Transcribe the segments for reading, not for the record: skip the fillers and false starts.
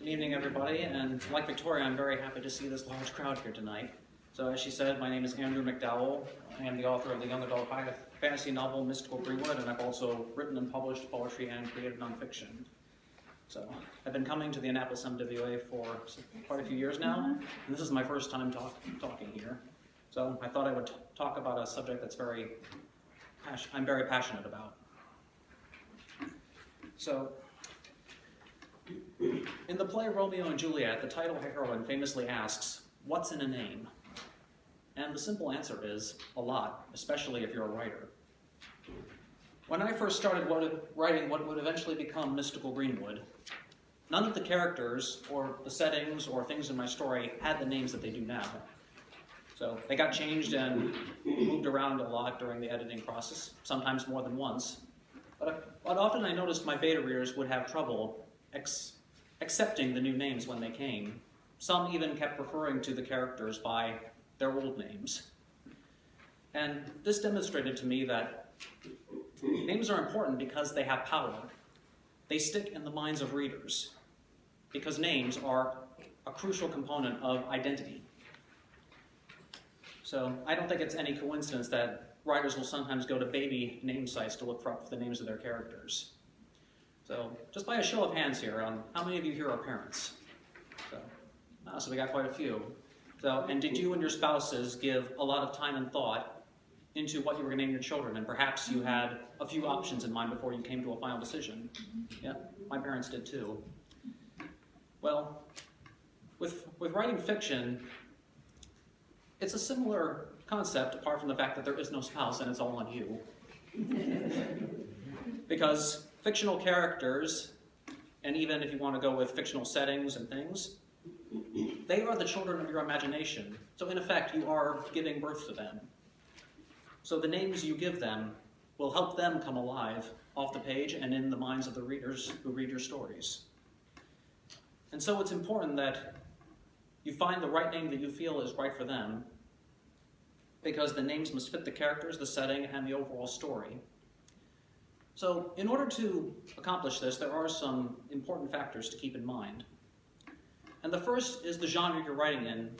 Good evening, everybody, and like Victoria, I'm very happy to see this large crowd here tonight. So as she said, my name is Andrew McDowell. I am the author of the young adult fantasy novel Mystical Greenwood, and I've also written and published poetry and creative nonfiction. So I've been coming to the Annapolis MWA for quite a few years now, and this is my first time talking here. So I thought I would talk about a subject that's I'm very passionate about. So, in the play Romeo and Juliet, the title heroine famously asks, "What's in a name?" And the simple answer is, a lot, especially if you're a writer. When I first started writing what would eventually become Mystical Greenwood, none of the characters, or the settings, or things in my story had the names that they do now. So they got changed and moved around a lot during the editing process, sometimes more than once. But often I noticed my beta readers would have trouble accepting the new names when they came. Some even kept referring to the characters by their old names. And this demonstrated to me that names are important because they have power. They stick in the minds of readers, because names are a crucial component of identity. So I don't think it's any coincidence that writers will sometimes go to baby name sites to look for the names of their characters. So just by a show of hands here, how many of you here are parents? So we got quite a few. So, and did you and your spouses give a lot of time and thought into what you were going to name your children, and perhaps you had a few options in mind before you came to a final decision? Yeah, my parents did too. Well, with writing fiction, it's a similar concept, apart from the fact that there is no spouse and it's all on you. Because fictional characters, and even if you want to go with fictional settings and things, they are the children of your imagination. So in effect, you are giving birth to them. So the names you give them will help them come alive off the page and in the minds of the readers who read your stories. And so it's important that you find the right name that you feel is right for them, because the names must fit the characters, the setting, and the overall story. So in order to accomplish this, there are some important factors to keep in mind. And the first is the genre you're writing in,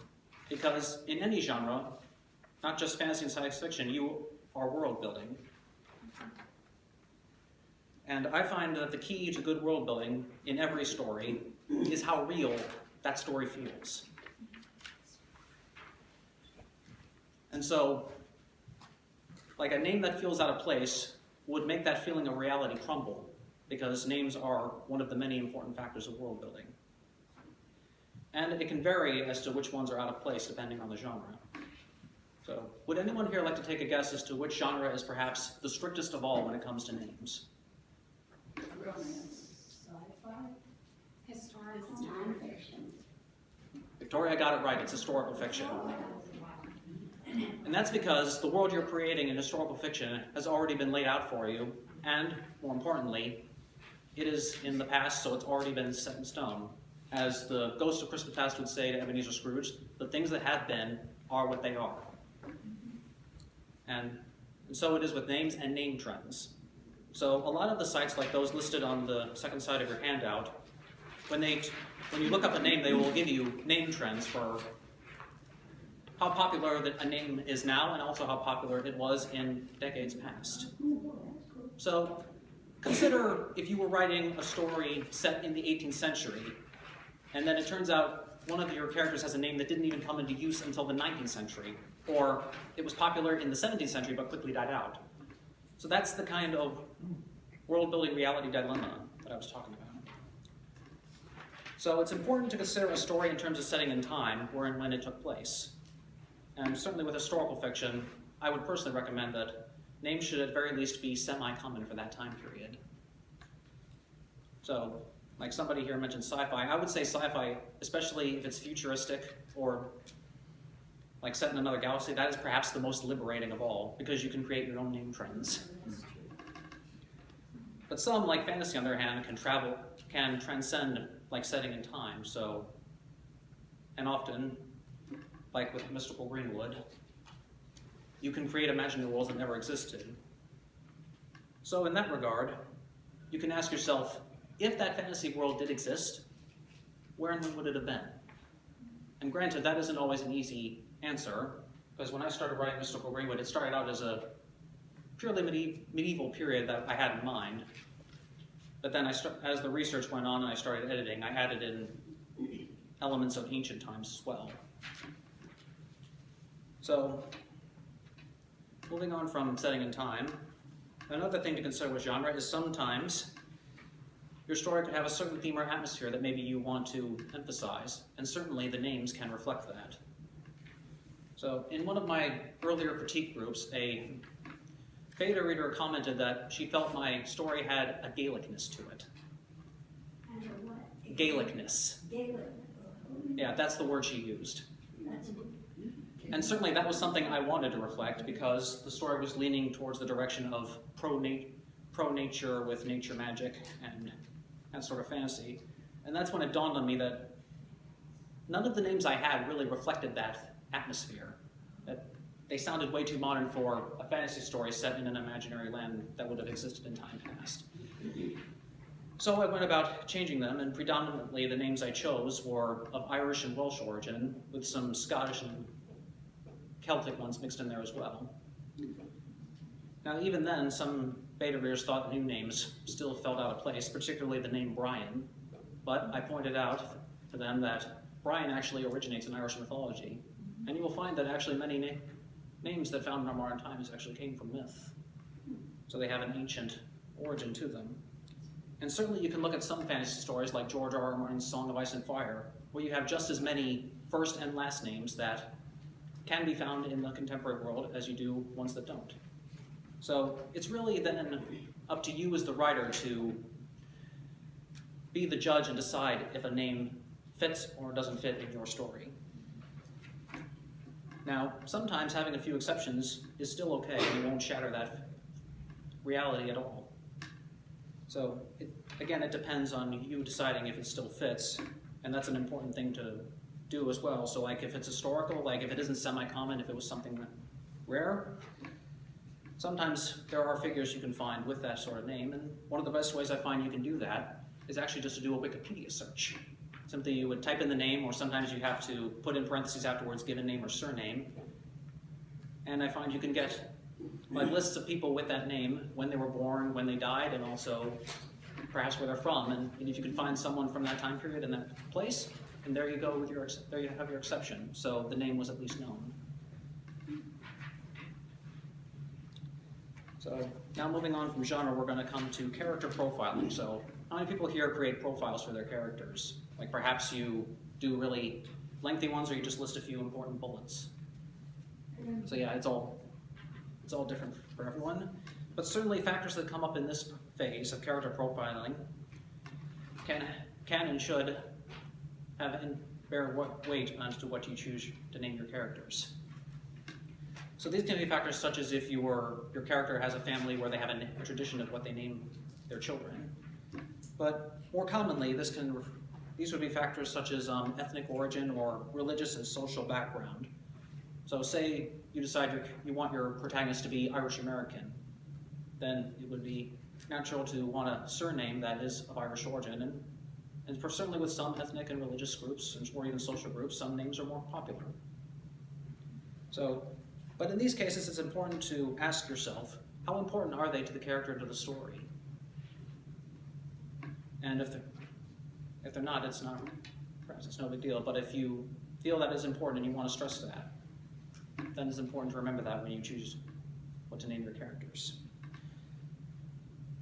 because in any genre, not just fantasy and science fiction, you are world building. And I find that the key to good world building in every story is how real that story feels. And so, like a name that feels out of place would make that feeling of reality crumble, because names are one of the many important factors of world building. And it can vary as to which ones are out of place depending on the genre. So, would anyone here like to take a guess as to which genre is perhaps the strictest of all when it comes to names? Romance. Sci-fi. Historical. Non-fiction. Victoria got it right, it's historical fiction. And that's because the world you're creating in historical fiction has already been laid out for you, and, more importantly, it is in the past, so it's already been set in stone. As the Ghost of Christmas Past would say to Ebenezer Scrooge, the things that have been are what they are. And so it is with names and name trends. So a lot of the sites like those listed on the second side of your handout, when you look up a name, they will give you name trends for how popular a name is now, and also how popular it was in decades past. So consider if you were writing a story set in the 18th century, and then it turns out one of your characters has a name that didn't even come into use until the 19th century, or it was popular in the 17th century but quickly died out. So that's the kind of world-building reality dilemma that I was talking about. So it's important to consider a story in terms of setting and time, where and when it took place. And certainly with historical fiction, I would personally recommend that names should at very least be semi-common for that time period. So, like somebody here mentioned sci-fi, I would say sci-fi, especially if it's futuristic or like set in another galaxy, that is perhaps the most liberating of all, because you can create your own name trends. But some, like fantasy on the other hand, can transcend like setting and time, so, and often, like with Mystical Greenwood, you can create imaginary worlds that never existed. So in that regard, you can ask yourself, if that fantasy world did exist, where and when would it have been? And granted, that isn't always an easy answer, because when I started writing Mystical Greenwood, it started out as a purely medieval period that I had in mind. But then as the research went on and I started editing, I added in elements of ancient times as well. So, moving on from setting and time, another thing to consider with genre is sometimes your story could have a certain theme or atmosphere that maybe you want to emphasize, and certainly the names can reflect that. So, in one of my earlier critique groups, a beta reader commented that she felt my story had a Gaelicness to it. And a what? Gaelicness. Gaelic. Yeah, that's the word she used. That's And certainly that was something I wanted to reflect because the story was leaning towards the direction of pro-nature with nature magic and that sort of fantasy. And that's when it dawned on me that none of the names I had really reflected that atmosphere. That they sounded way too modern for a fantasy story set in an imaginary land that would have existed in time past. So I went about changing them, and predominantly the names I chose were of Irish and Welsh origin, with some Scottish and Celtic ones mixed in there as well. Now even then, some beta readers thought new names still felt out of place, particularly the name Brian, but I pointed out to them that Brian actually originates in Irish mythology, and you will find that actually many names that found in our modern times actually came from myth. So they have an ancient origin to them. And certainly you can look at some fantasy stories like George R.R. Martin's Song of Ice and Fire, where you have just as many first and last names that can be found in the contemporary world as you do ones that don't. So it's really then up to you as the writer to be the judge and decide if a name fits or doesn't fit in your story. Now, sometimes having a few exceptions is still okay, and you won't shatter that reality at all. So, again, it depends on you deciding if it still fits, and that's an important thing to do as well. So, like, if it's historical, like if it isn't semi-common, if it was something rare, sometimes there are figures you can find with that sort of name, and one of the best ways I find you can do that is actually just to do a Wikipedia search. Simply you would type in the name, or sometimes you have to put in parentheses afterwards given name or surname, and I find you can get like lists of people with that name, when they were born, when they died, and also perhaps where they're from. And if you can find someone from that time period in that place, and there you go with there you have your exception. So the name was at least known. So now moving on from genre, we're going to come to character profiling. So how many people here create profiles for their characters? Like perhaps you do really lengthy ones, or you just list a few important bullets. So yeah, it's all different for everyone, but certainly factors that come up in this phase of character profiling can and should have and bear weight as to what you choose to name your characters. So these can be factors such as if your character has a family where they have a tradition of what they name their children. But more commonly, these would be factors such as ethnic origin or religious and social background. So say you decide you want your protagonist to be Irish American, then it would be natural to want a surname that is of Irish origin, and certainly with some ethnic and religious groups, or even social groups, some names are more popular. So, but in these cases, it's important to ask yourself, how important are they to the character and to the story? And if they're not, perhaps it's no big deal, but if you feel that is important and you want to stress that, then it's important to remember that when you choose what to name your characters.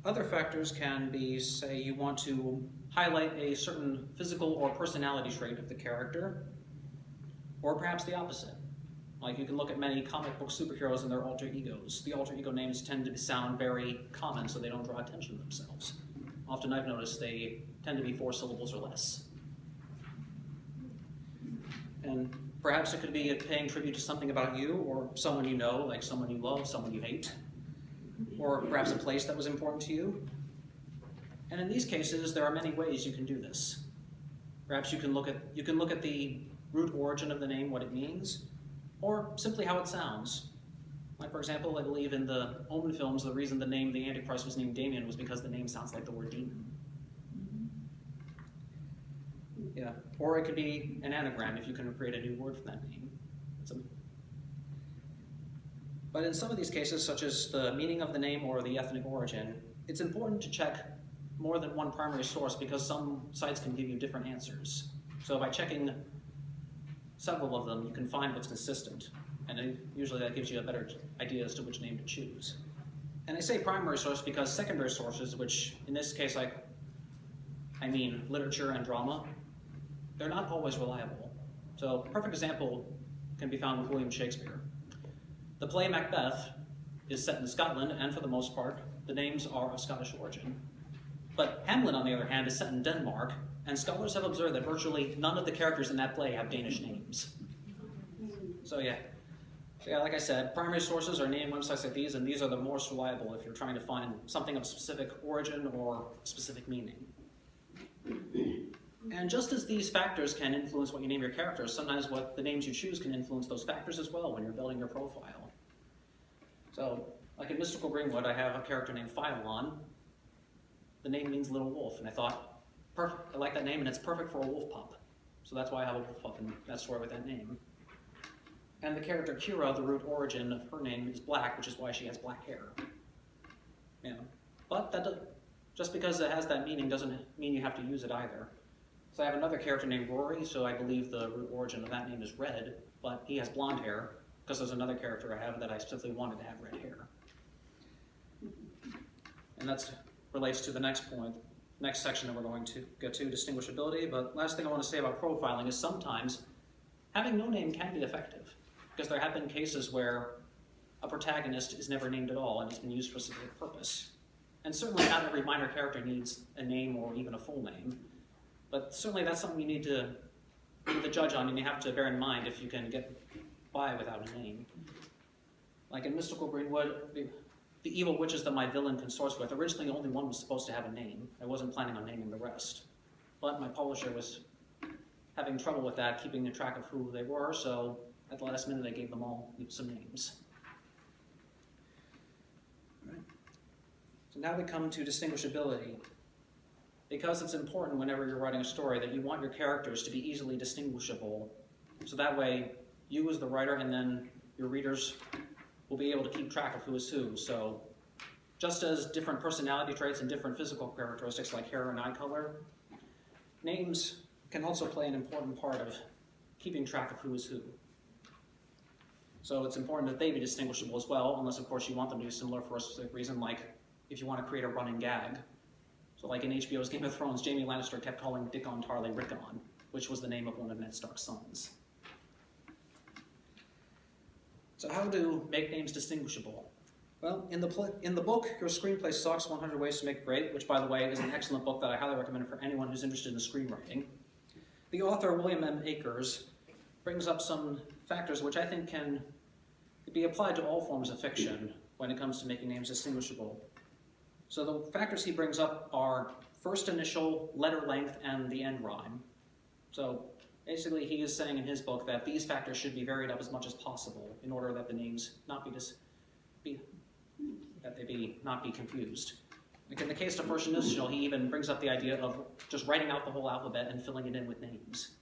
Other factors can be, say, you want to highlight a certain physical or personality trait of the character, or perhaps the opposite. Like you can look at many comic book superheroes and their alter egos. The alter ego names tend to sound very common, so they don't draw attention to themselves. Often I've noticed they tend to be 4 syllables or less. And perhaps it could be paying tribute to something about you or someone you know, like someone you love, someone you hate, or perhaps a place that was important to you. And in these cases, there are many ways you can do this. Perhaps you can look at the root origin of the name, what it means, or simply how it sounds. Like for example, I believe in the Omen films, the reason the name the Antichrist was named Damien was because the name sounds like the word demon. Yeah, or it could be an anagram if you can create a new word for that name. But in some of these cases, such as the meaning of the name or the ethnic origin, it's important to check more than one primary source because some sites can give you different answers. So by checking several of them, you can find what's consistent, and usually that gives you a better idea as to which name to choose. And I say primary source because secondary sources, which in this case I mean literature and drama, they're not always reliable. So a perfect example can be found with William Shakespeare. The play Macbeth is set in Scotland, and for the most part, the names are of Scottish origin. But Hamlet, on the other hand, is set in Denmark, and scholars have observed that virtually none of the characters in that play have Danish names. So yeah, like I said, primary sources are naming websites like these, and these are the most reliable if you're trying to find something of specific origin or specific meaning. And just as these factors can influence what you name your characters, sometimes what the names you choose can influence those factors as well when you're building your profile. So, like in Mystical Greenwood, I have a character named Phylon. The name means little wolf, and I thought, perfect, I like that name, and it's perfect for a wolf pup. So that's why I have a wolf pup in that story with that name. And the character Kira, the root origin of her name is black, which is why she has black hair. Yeah. But just because it has that meaning doesn't mean you have to use it either. So I have another character named Rory, so I believe the root origin of that name is red, but he has blonde hair, because there's another character I have that I specifically wanted to have red hair. And that relates to the next point, next section that we're going to get to, distinguishability. But last thing I want to say about profiling is sometimes having no name can be effective, because there have been cases where a protagonist is never named at all and it's been used for a specific purpose. And certainly not every minor character needs a name or even a full name. But certainly that's something you need to be the judge on, and you have to bear in mind if you can get by without a name. Like in Mystical Greenwood, the evil witches that my villain consorts with, originally only one was supposed to have a name. I wasn't planning on naming the rest. But my publisher was having trouble with that, keeping track of who they were, so at the last minute I gave them all some names. All right. So now we come to distinguishability. Because it's important whenever you're writing a story that you want your characters to be easily distinguishable, so that way you as the writer and then your readers will be able to keep track of who is who. So just as different personality traits and different physical characteristics like hair and eye color, names can also play an important part of keeping track of who is who. So it's important that they be distinguishable as well, unless of course you want them to be similar for a specific reason, like if you want to create a running gag. So like in HBO's Game of Thrones, Jaime Lannister kept calling Dickon Tarly Rickon, which was the name of one of Ned Stark's sons. So how to make names distinguishable? Well, in the book, Your Screenplay Sucks, 100 Ways to Make It Great, which by the way is an excellent book that I highly recommend for anyone who's interested in screenwriting, the author, William M. Akers, brings up some factors which I think can be applied to all forms of fiction when it comes to making names distinguishable. So the factors he brings up are first initial, letter length, and the end rhyme. So basically he is saying in his book that these factors should be varied up as much as possible in order that the names not be confused. Like in the case of first initial, he even brings up the idea of just writing out the whole alphabet and filling it in with names.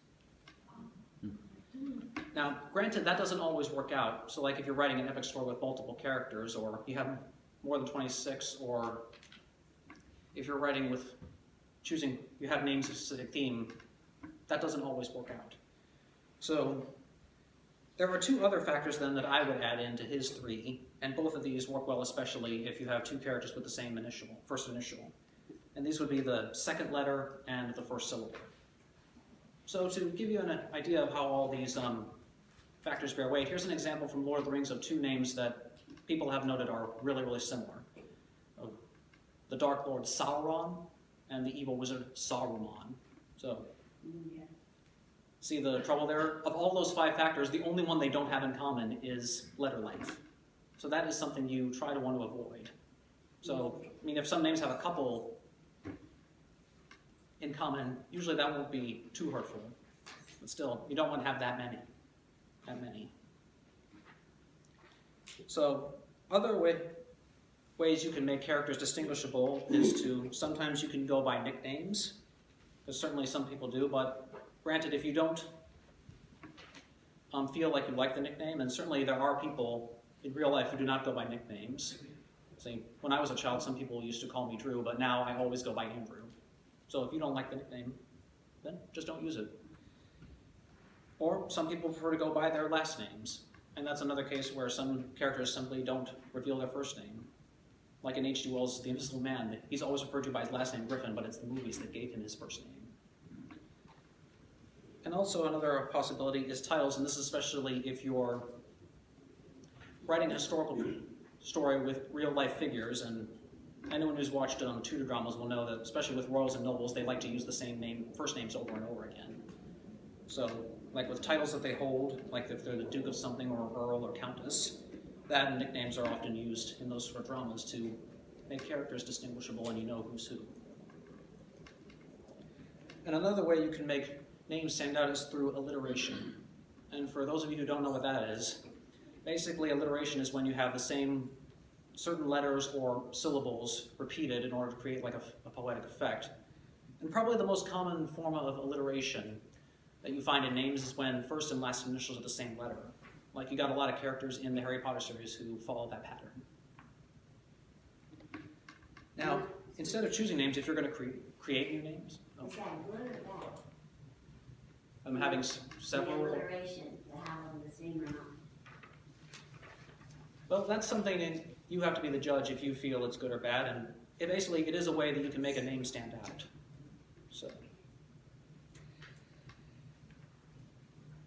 Now, granted, that doesn't always work out. So like if you're writing an epic story with multiple characters, or you have more than 26, or if you're writing with you have names of a specific theme, that doesn't always work out. So there are two other factors then that I would add into his three, and both of these work well, especially if you have two characters with the same first initial. And these would be the second letter and the first syllable. So to give you an idea of how all these factors bear weight, here's an example from Lord of the Rings of two names that people have noted are really, really similar. The Dark Lord Sauron and the evil wizard Saruman. So, see the trouble there? Of all those five factors, the only one they don't have in common is letter length. So that is something you try to want to avoid. So, I mean, if some names have a couple in common, usually that won't be too hurtful. But still, you don't want to have that many. So, other ways you can make characters distinguishable is to, sometimes you can go by nicknames. because certainly some people do, but granted, if you don't feel like you like the nickname, and certainly there are people in real life who do not go by nicknames. See, when I was a child, some people used to call me Drew, but now I always go by Andrew. So if you don't like the nickname, then just don't use it. Or some people prefer to go by their last names, and that's another case where some characters simply don't reveal their first name. Like in H.G. Wells' The Invisible Man, he's always referred to by his last name Griffin, but it's the movies that gave him his first name. And also another possibility is titles, and this is especially if you're writing a historical story with real-life figures, and anyone who's watched Tudor dramas will know that, especially with royals and nobles, they like to use the same first names over and over again. So, like with titles that they hold, like if they're the Duke of something or Earl or Countess, that and nicknames are often used in those sort of dramas to make characters distinguishable and you know who's who. And another way you can make names stand out is through alliteration. And for those of you who don't know what that is, basically alliteration is when you have the same certain letters or syllables repeated in order to create like a poetic effect. And probably the most common form of alliteration that you find in names is when first and last initials are the same letter. Like you got a lot of characters in the Harry Potter series who follow that pattern. Now, instead of choosing names, if you're going to create new names, Is that good or bad? I'm having several. The alliteration, to have them the same or not. Well, that's something you have to be the judge if you feel it's good or bad, and it is a way that you can make a name stand out. So,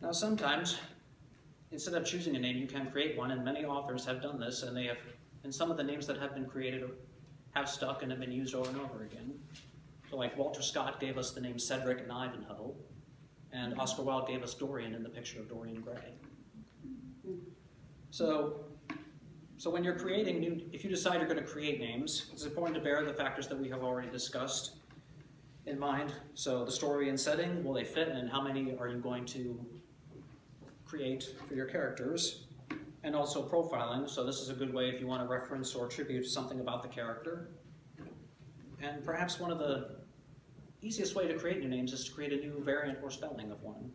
now sometimes, instead of choosing a name, you can create one, and many authors have done this, and some of the names that have been created have stuck and have been used over and over again. So like Walter Scott gave us the name Cedric in Ivanhoe, and Oscar Wilde gave us Dorian in The Picture of Dorian Gray. So when you're creating if you decide you're going to create names, it's important to bear the factors that we have already discussed in mind. So the story and setting, will they fit, and how many are you going to create for your characters? And also profiling, so this is a good way if you want to reference or attribute something about the character. And perhaps one of the easiest way to create new names is to create a new variant or spelling of one.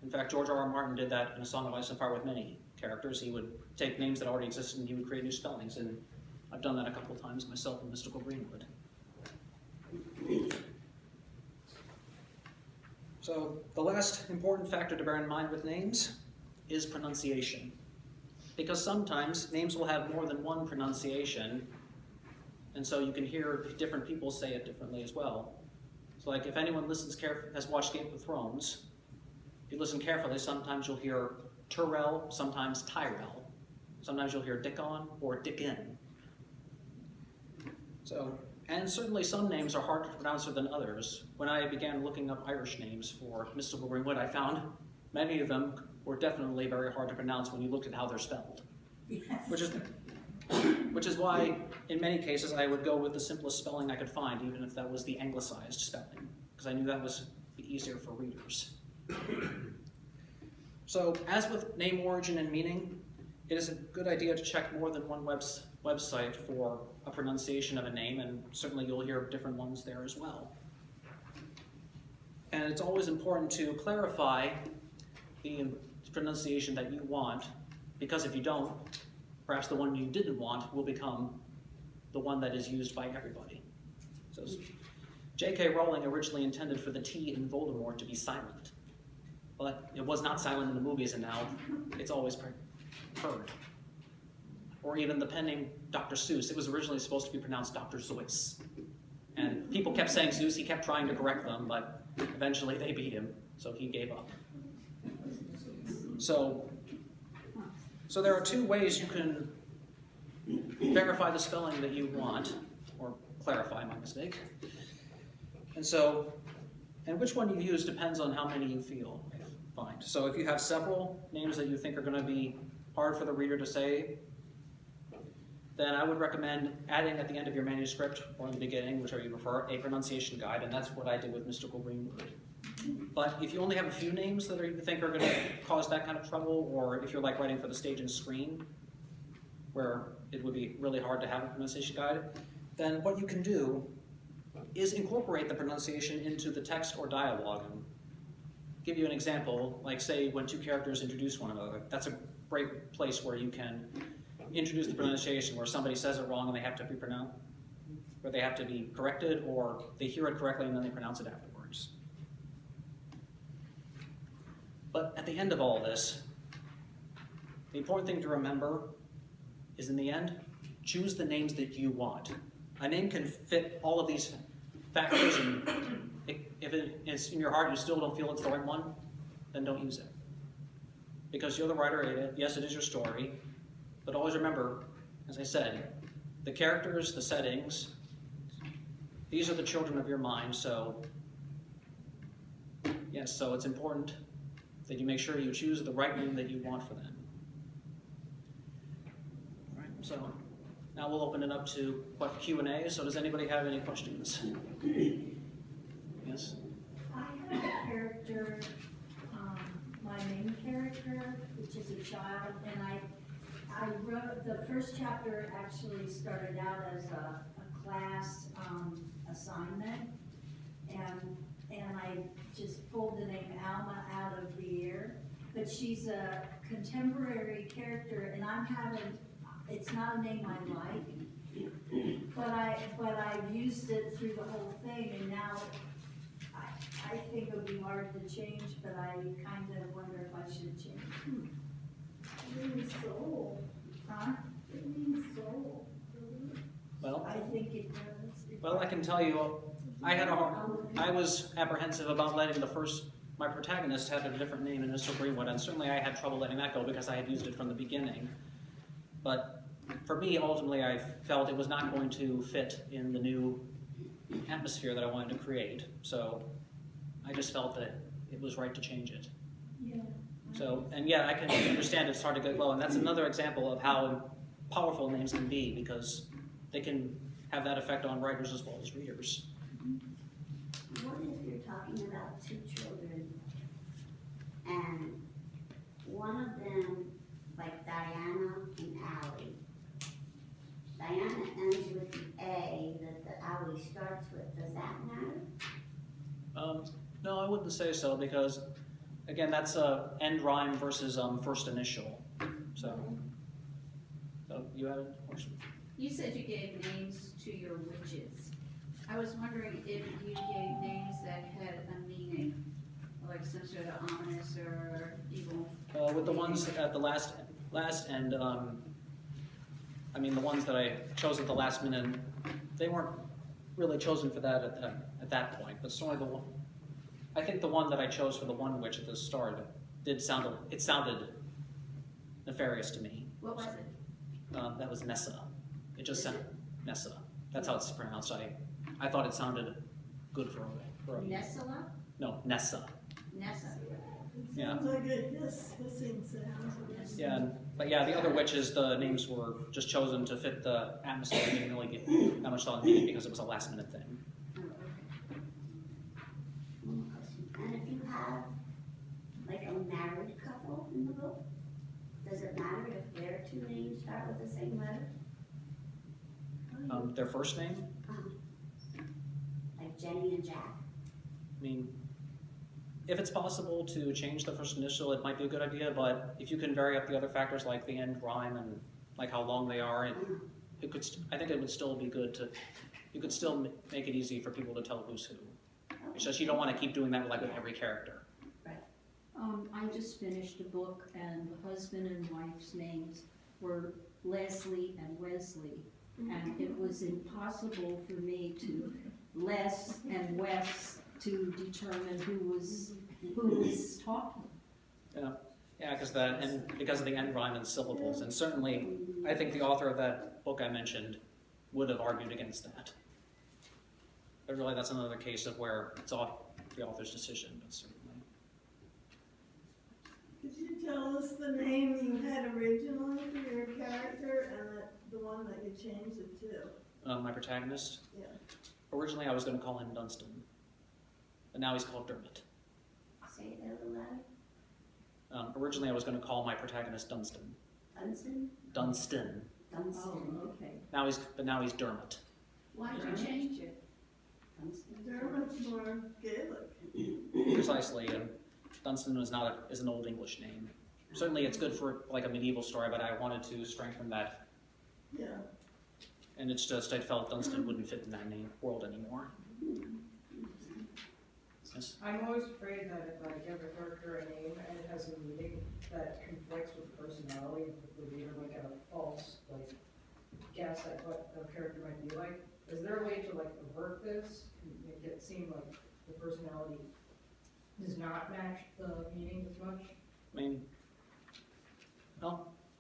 In fact, George R.R. Martin did that in A Song of Ice and Fire with many characters. He would take names that already existed and he would create new spellings, and I've done that a couple of times myself in Mystical Greenwood. So the last important factor to bear in mind with names is pronunciation. Because sometimes names will have more than one pronunciation, and so you can hear different people say it differently as well. So like if anyone has watched Game of Thrones, if you listen carefully, sometimes you'll hear Tyrell, sometimes Tyrell. Sometimes you'll hear Dickon or Dickin. So, and certainly some names are harder to pronounce than others. When I began looking up Irish names for Mystical Greenwood, I found many of them were definitely very hard to pronounce when you looked at how they're spelled. Yes. Which is why, in many cases, I would go with the simplest spelling I could find, even if that was the anglicized spelling, because I knew that was easier for readers. So, as with name origin and meaning, it is a good idea to check more than one website for a pronunciation of a name, and certainly you'll hear different ones there as well. And it's always important to clarify the pronunciation that you want, because if you don't, perhaps the one you didn't want will become the one that is used by everybody. So J.K. Rowling originally intended for the T in Voldemort to be silent. But it was not silent in the movies, and now it's always heard. Or even the pen name Dr. Seuss, it was originally supposed to be pronounced Dr. Seuss. And people kept saying Seuss, he kept trying to correct them, but eventually they beat him, so he gave up. So there are two ways you can verify the spelling that you want, or clarify my mistake. And which one you use depends on how many you find. So if you have several names that you think are going to be hard for the reader to say, then I would recommend adding at the end of your manuscript, or in the beginning, whichever you prefer, a pronunciation guide, and that's what I did with Mystical Greenwood. But if you only have a few names that you think are going to cause that kind of trouble, or if you're like writing for the stage and screen, where it would be really hard to have a pronunciation guide, then what you can do is incorporate the pronunciation into the text or dialogue. And give you an example, like say when two characters introduce one another. That's a great place where you can introduce the pronunciation, where somebody says it wrong and they have to be pronounced, where they have to be corrected, or they hear it correctly and then they pronounce it afterwards. But at the end of all this, the important thing to remember is, in the end, choose the names that you want. A name can fit all of these factors, and if it is in your heart you still don't feel it's the right one, then don't use it. Because you're the writer, yes, it is your story, but always remember, as I said, the characters, the settings, these are the children of your mind, so yes, so it's important that you make sure you choose the right name that you want for them. All right, so now we'll open it up to Q&A. So does anybody have any questions? Yes? I have a character, my main character, which is a child, and I wrote, the first chapter actually started out as a class assignment, and I just pulled the name Alma out of the air, but she's a contemporary character, and it's not a name I like, but I've used it through the whole thing, and now I think it would be hard to change, but I kind of wonder if I should change. It means soul. Huh? It means soul. Well, I think it does. well, I can tell you, I was apprehensive about letting my protagonist have a different name in Mr. Greenwood, and certainly I had trouble letting that go because I had used it from the beginning. But for me, ultimately, I felt it was not going to fit in the new atmosphere that I wanted to create. So I just felt that it was right to change it. Yeah. So, and yeah, I can understand it's hard to get low, and that's another example of how powerful names can be, because they can have that effect on writers as well as readers. What if you're talking about two children and one of them, like Diana and Allie, Diana ends with the A that Allie starts with, does that matter? No, I wouldn't say so, because again, that's end rhyme versus first initial. So you have a question? You said you gave names to your witches. I was wondering if you gave names that had a meaning, like some sort of ominous or evil. With the ones at the last and I mean the ones that I chose at the last minute, they weren't really chosen for that at that point. But certainly the one, I think the one that I chose for the one witch at the start sounded nefarious to me. What was it? That was Nessa. It just sounded Nessa. That's how it's pronounced. I thought it sounded good for a Nessala? No, Nessa. Nessa. Yeah. Sounds like a hissing sound. Yeah, but yeah, the other witches, the names were just chosen to fit the atmosphere. We didn't really get that much thought into it because it was a last minute thing. Oh, okay. One more question. And if you have like a married couple in the book, does it matter if their two names start with the same letter? Their first name, Like Jenny and Jack? I mean, if it's possible to change the first initial, it might be a good idea, but if you can vary up the other factors like the end rhyme and like how long they are, it could. I think it would still be good to. You could still make it easy for people to tell who's who. It's just you don't want to keep doing that like with every character. I just finished a book, and the husband and wife's names were Leslie and Wesley, and it was impossible for me to Les and Wes to determine who was talking. Yeah, because of the end rhyme and syllables, and certainly, I think the author of that book I mentioned would have argued against that. But really, that's another case of where it's the author's decision, but certainly. Could you tell us the name you had originally for your character and the one that you changed it to? My protagonist? Yeah. Originally, I was going to call him Dunstan, but now he's called Dermot. Say it a little louder. Originally, I was going to call my protagonist Dunstan. Dunstan? Dunstan. Dunstan. Oh, okay. Now he's Dermot. Why did you change it? They're much more Gaelic. Precisely, and Dunstan is an old English name. Certainly it's good for like a medieval story, but I wanted to strengthen that, Yeah. and it's just I felt Dunstan wouldn't fit in that name world anymore. Yes? I'm always afraid that if I give a character a name and it has a meaning that conflicts with personality, the reader might get a false, guess at what the character might be like. Is there a way to, avert this, and make it seem like the personality does not match the meaning as much? I mean,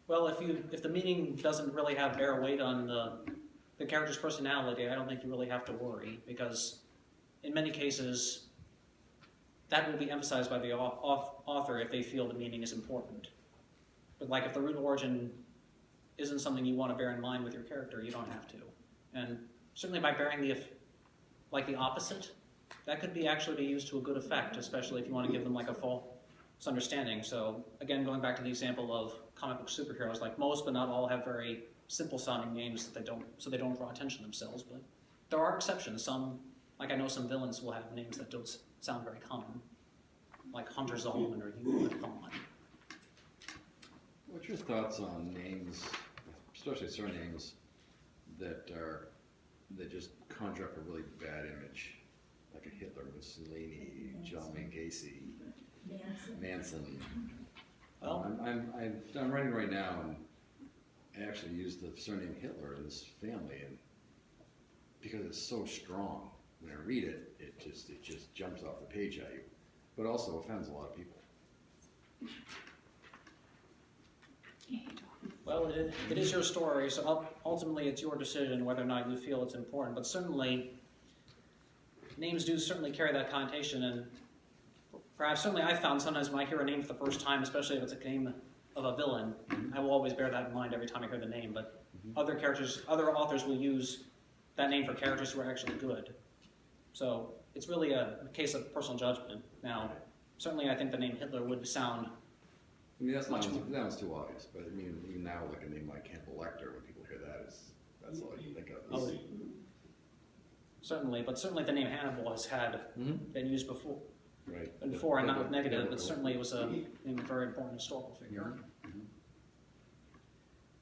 well, if the meaning doesn't really bear weight on the character's personality, I don't think you really have to worry, because in many cases, that will be emphasized by the author if they feel the meaning is important. But like if the root origin isn't something you want to bear in mind with your character, you don't have to. And certainly by bearing the opposite, that could be actually be used to a good effect, especially if you want to give them like a false understanding. So again, going back to the example of comic book superheroes, like most but not all have very simple sounding names that they don't draw attention to themselves, but there are exceptions. Some, like I know some villains will have names that don't sound very common, like Hunter Zolman or Ewan Thawne. What's your thoughts on names, especially surnames, that just conjure up a really bad image, like a Hitler, Mussolini, John Wayne Gacy, Manson? Well, I'm writing right now, and I actually use the surname Hitler in this family, and because it's so strong, when I read it, it just jumps off the page at you, but also offends a lot of people. well, it is your story, so ultimately it's your decision whether or not you feel it's important. But certainly, names do certainly carry that connotation, and perhaps certainly I've found sometimes when I hear a name for the first time, especially if it's a name of a villain, I will always bear that in mind every time I hear the name. But other authors will use that name for characters who are actually good. So it's really a case of personal judgment. Now, certainly I think the name Hitler would sound I mean, that much sounds too obvious, but I mean, even now, like a name like Hannibal Lecter, when people hear that, that's all you think of. Oh, certainly, but certainly the name Hannibal has been used before, Right. and not negative, but certainly it was a very important historical figure. Mhm.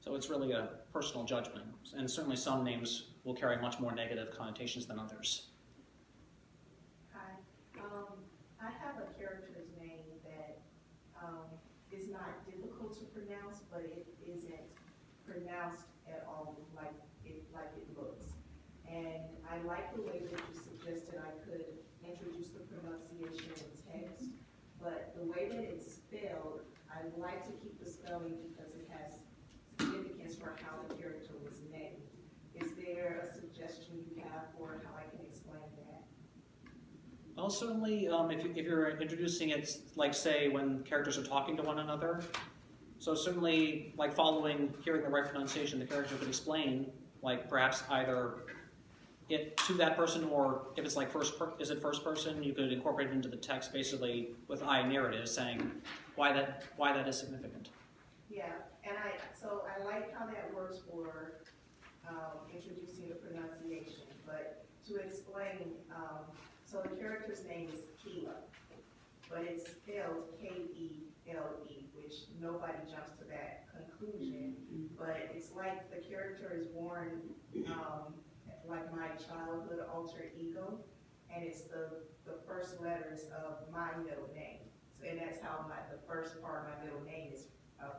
So it's really a personal judgment, and certainly some names will carry much more negative connotations than others. Hi, I have a character's name that is not difficult to pronounce, but it isn't pronounced at all like it looks. And I like the way that you suggested I could introduce the pronunciation in text, but the way that it's spelled, I like to keep the spelling because it has significance for how the character was named. Is there a suggestion you have for how I can explain that? Well, certainly, if you're introducing it, like say when characters are talking to one another, so certainly, like hearing the right pronunciation, the character could explain, like perhaps either it to that person, or if it's like first person, you could incorporate it into the text basically with I narrative, saying why that is significant. Yeah, and I like how that works for introducing the pronunciation, but to explain, so the character's name is Keela, but it's spelled K-E-L-E, which nobody jumps to that conclusion, but it's like the character is born like my childhood alter ego, and it's the first letters of my middle name. So, and that's how the first part of my middle name is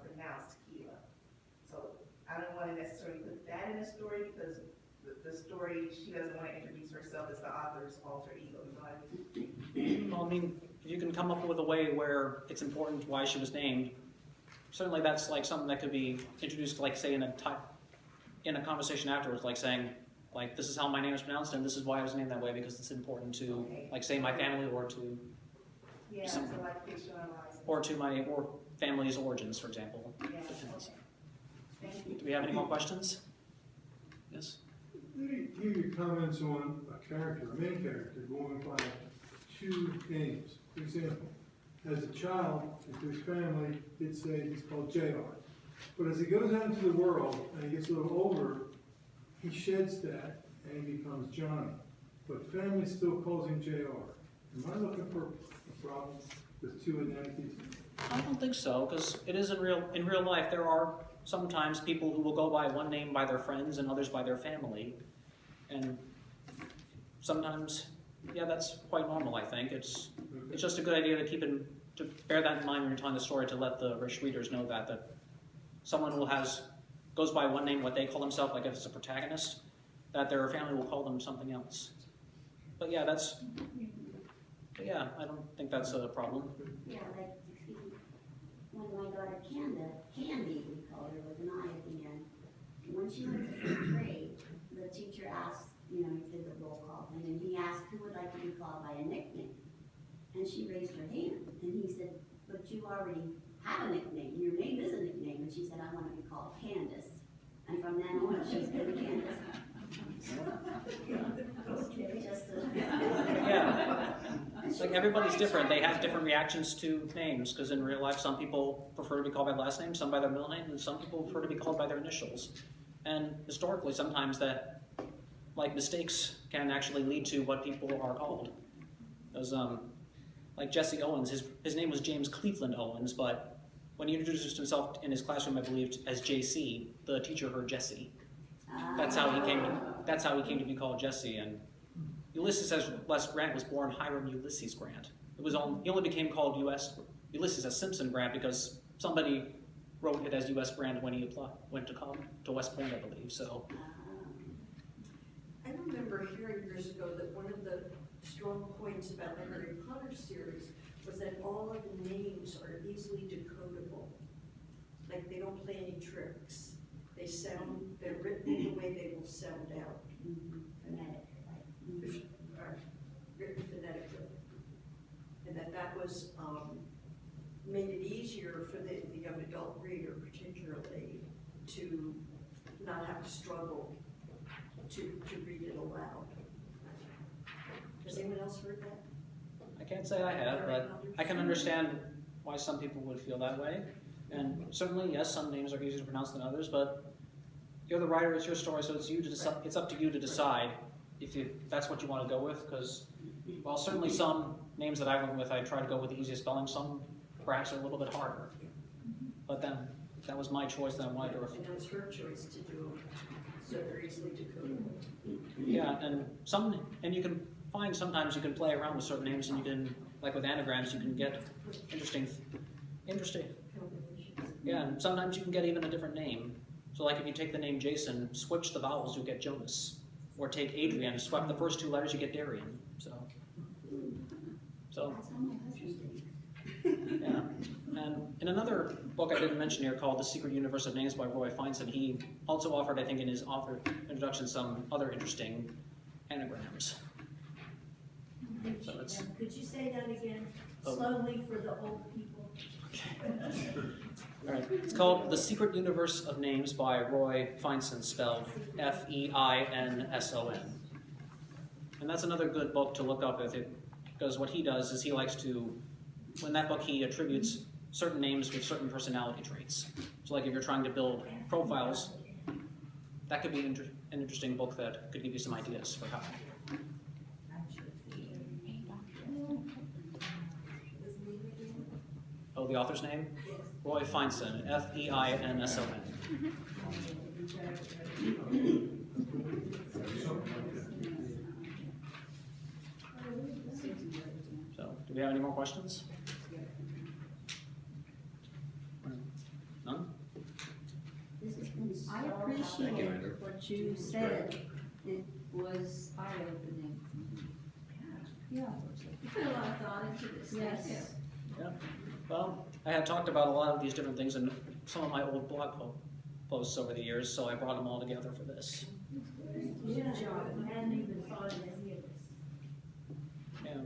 pronounced Keela. So I don't want to necessarily put that in the story because the story, she doesn't want to introduce herself as the author's alter ego. You know what I mean? Well, I mean, if you can come up with a way where it's important why she was named, certainly that's like something that could be introduced, like say in a conversation afterwards, like saying, like this is how my name is pronounced and this is why I was named that way because it's important to, like say my family or to, Yeah, so like fictionalizing. or to my family's origins, for example. Yeah, Depends. okay. Thank you. Do we have any more questions? Yes. Hear your comments on a character, a main character, going by two names. For example, as a child, into his family, he'd say he's called JR. But as he goes out into the world and he gets a little older, he sheds that and he becomes Johnny. but family still calls him JR. Am I looking for a problem with two identities? I don't think so, because it is in real life. There are sometimes people who will go by one name by their friends and others by their family, and sometimes, yeah, that's quite normal. I think it's just a good idea to bear that in mind when you're telling the story, to let the readers know that someone who goes by one name, what they call themselves, like if it's a protagonist, that their family will call them something else. But yeah, I don't think that's a problem. Yeah, like, when my daughter Candy, we called her with an I at the end. When she went to 5th grade, the teacher asked, he did the roll call thing, and he asked who would like to be called by a nickname. And she raised her hand, and he said, but you already have a nickname, your name is a nickname, and she said, I want to be called Candace. And from then on, she's been Candace. Okay, just Yeah. It's like everybody's different. They have different reactions to names, because in real life, some people prefer to be called by last name, some by their middle name, and some people prefer to be called by their initials. And historically, sometimes mistakes can actually lead to what people are called. Because, like Jesse Owens, his name was James Cleveland Owens, but when he introduced himself in his classroom, I believe, as JC, the teacher heard Jesse. That's how he came to be called Jesse. And Ulysses S. Grant was born Hiram Ulysses Grant. He only became called Ulysses S. Simpson Grant because somebody wrote it as U.S. Grant when he went to West Point, I believe. So. I remember hearing years ago that one of the strong points about the Harry Potter series was that all of the names are easily decodable. Like, they don't play any tricks. They're written the way they will sound out. Phonetic, Written phonetically. And that was, made it easier for the young adult reader particularly to not have to struggle to read it aloud. Has anyone else heard that? I can't say I have, but I can understand why some people would feel that way. And certainly, yes, some names are easier to pronounce than others, but you're the writer, it's your story, so it's up to you to decide if that's what you want to go with, because, while certainly some names that I went with, I tried to go with the easiest spelling, some perhaps are a little bit harder. But then, that was my choice, and I wanted to reflect. And that was her choice to do it, so they're easily decodable. Yeah, and you can find sometimes you can play around with certain names, and you can, like with anagrams, you can get interesting. Yeah, and sometimes you can get even a different name. So like if you take the name Jason, switch the vowels, you'll get Jonas. Or take Adrian, swap the first 2 letters, you get Darian. So That's how my husband's doing. yeah. And in another book I didn't mention here called The Secret Universe of Names by Roy Feinstein, he also offered, I think in his author introduction, some other interesting anagrams. So it's, Could you say that again, Oh. slowly for the old people? all right. It's called The Secret Universe of Names by Roy Feinstein, spelled Feinson. And that's another good book to look up with it, because what he does is he likes to, in that book he attributes certain names with certain personality traits. So like if you're trying to build profiles, that could be an interesting book that could give you some ideas for how. Oh, the author's name? Roy Feinson, Feinson. So, do we have any more questions? None? This has been so I helpful. appreciate what you said. It was eye-opening. Yeah. You put a lot of thought into this, thank you. Yes. Yeah. Well, I had talked about a lot of these different things in some of my old blog posts over the years, so I brought them all together for this. Yeah, I hadn't even thought of any of this. Yeah.